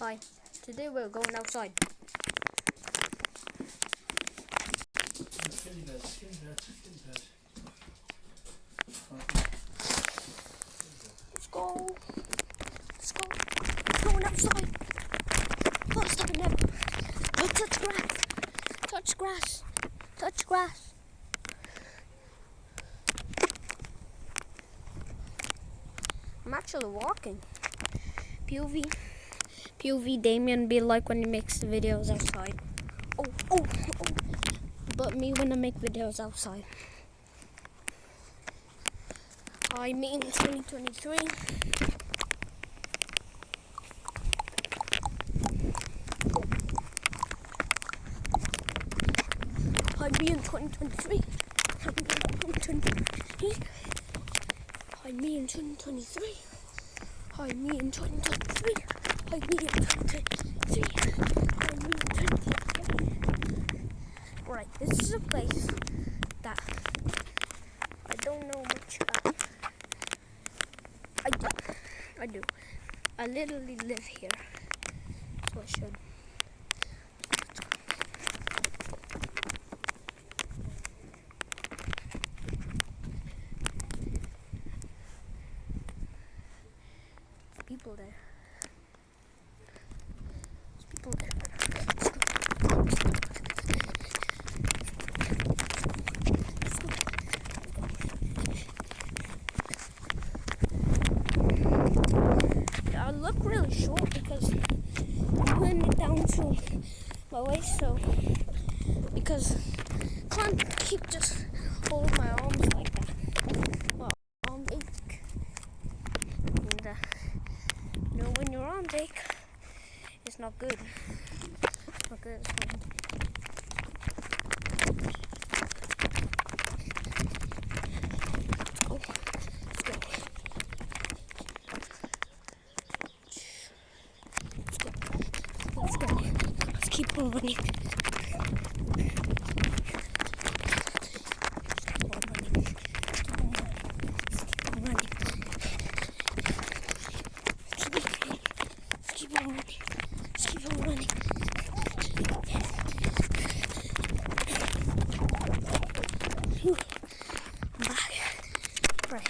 Hi, today we're going outside. Skinny bed. Let's go. Let's go. We're going outside. First time ever. Don't touch grass. Touch grass. Touch grass. I'm actually walking. POV Damien be like when he makes the videos outside. Oh. But me when I make videos outside. I mean 2023. I mean 2023. I mean 2023. I mean 2023. I mean 2023. I mean 2023. Right, this is a place that I don't know much about. I do. I literally live here, so I should. People there. There's people there. I look really short because I'm putting it down to my waist, so because I can't keep just holding my arms like that. Well, arms ache. And when your arms ache, it's not good. It's not good. Let's go. Let's keep on running. Back. Right.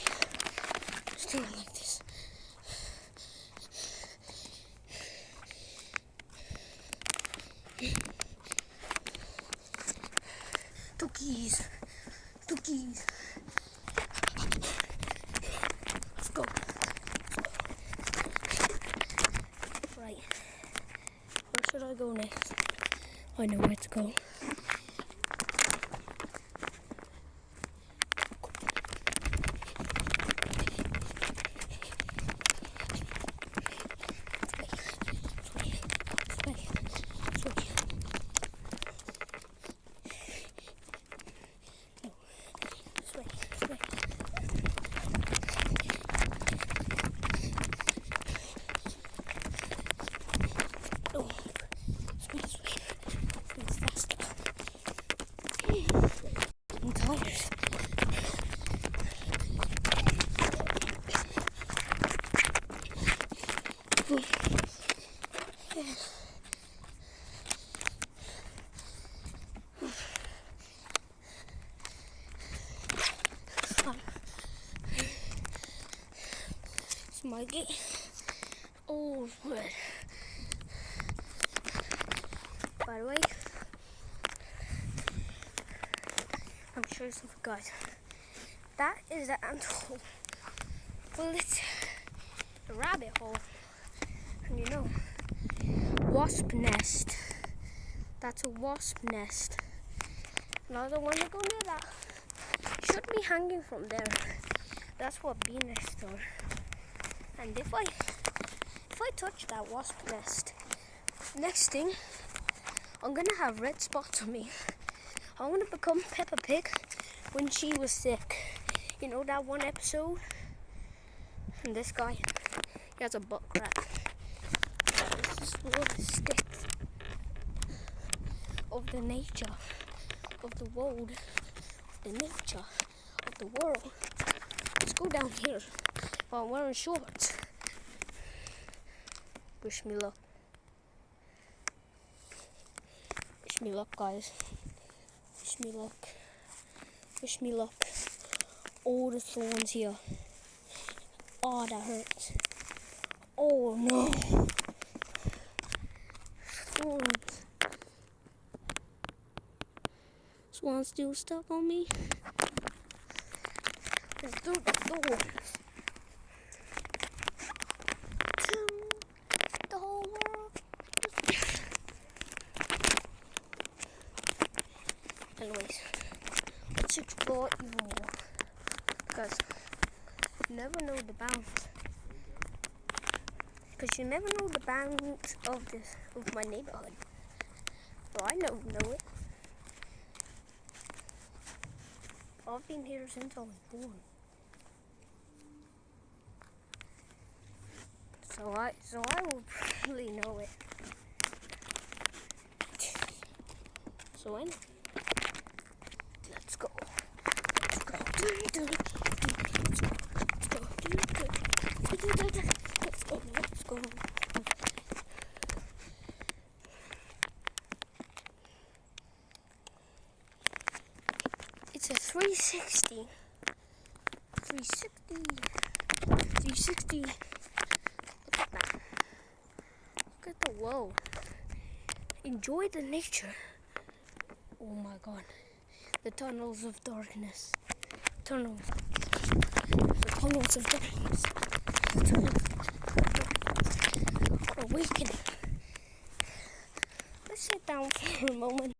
Stay like this. Cookies. Let's go. Right. Where should I go next? I know where to go. I'm tired. It's my gate. Oh, good. By the way, I'm sure you guys. That is the anthole. Well, it's a rabbit hole. And you know, wasp nest. That's a wasp nest. Now the one that go near that should be hanging from there. That's what bee nests are. And if I touch that wasp nest, next thing, I'm gonna have red spots on me. I'm gonna become Peppa Pig when she was sick. You know that one episode? And this guy, he has a butt crack. This is what is sticks of the nature, of the world, of the nature, of the world. Let's go down here while I'm wearing shorts. Wish me luck. Wish me luck, guys. Wish me luck. Wish me luck. All the thorns here. Oh, that hurts. Oh no. Thorns. This one's still stuck on me. Let's do the thorns. To the whole world. Anyways, let's explore even more. Because you never know the bounds. Because you never know the bounds of my neighborhood. Well, I know it. I've been here since I was born. So I will probably know it. So anyway, let's go. Let's go. Let's go. Let's go. It's a 360. 360. 360. Look at that. Look at the world. Enjoy the nature. Oh my god. The tunnels of darkness. Tunnels. The tunnels of darkness. The tunnels of awakening. Let's sit down for a moment.